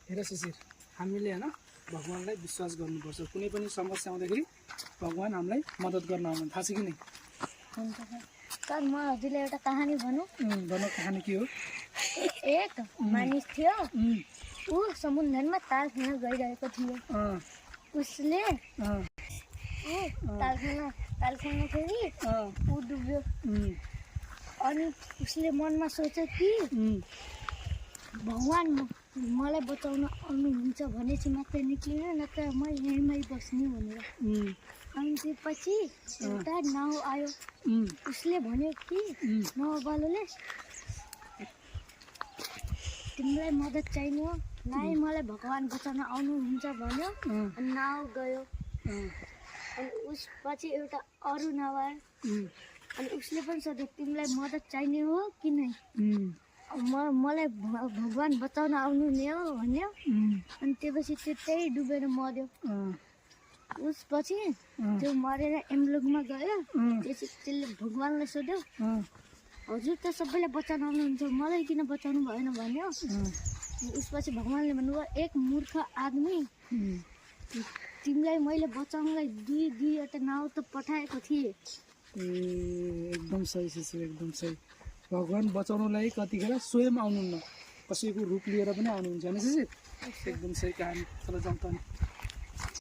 हेर शिशिर, हामीले हैन भगवानलाई विश्वास गर्नुपर्छ। कुनै पनि समस्या आउँदाखेरि भगवान हामीलाई मद्दत गर्न आउनुहुन्छ, थाहा छ कि नै? हुन्छ सर, म हजुरलाई एउटा कहानी भनौँ। भनौँ, कहानी के हो? एक मानिस थियो, ऊ समुद्रमा ताल खेल्न गइरहेको थियो। उसले ताल खेल्दाखेरि ऊ डुब्यो। अनि उसले मनमा सोच्यो कि भगवान मलाई बचाउन आउनुहुन्छ भनेपछि मात्रै निक्लिनु, नत्र म यहीँमै बस्ने भनेर। अनि त्यसपछि एउटा नाउ आयो। उसले भन्यो कि नाउवालाले तिमीलाई मद्दत चाहिने हो, नाइ मलाई भगवान बचाउन आउनुहुन्छ भन्यो। अनि नाउ गयो। अनि उसपछि एउटा अरू नाउ आयो। अनि उसले पनि सोध्यो तिमीलाई मद्दत चाहिने हो कि नै? मलाई भगवान बचाउन आउनु नै हो भन्यो। अनि त्यसपछि त्यो त्यही डुबेर मर्यो। उसपछि त्यो मरेर एम्लोकमा गयो। त्यसले भगवानलाई सोध्यो हजुर त सबैलाई बचाउन आउनुहुन्छ, मलाई किन बचाउनु भएन भन्यो। उसपछि भगवानले भन्नुभयो एक मूर्ख आदमी, तिमीलाई मैले बचाउनलाई दुईवटा नाउ त पठाएको थिएँ। एकदम सही शिशिर, एकदम सही। भगवान बचाउनुलाई कतिखेर स्वयं आउनुहुन्न, कसैको रूप लिएर पनि आउनुहुन्छ होइन शिशिर? एकदम सही कहानी। चलो जाउँ त।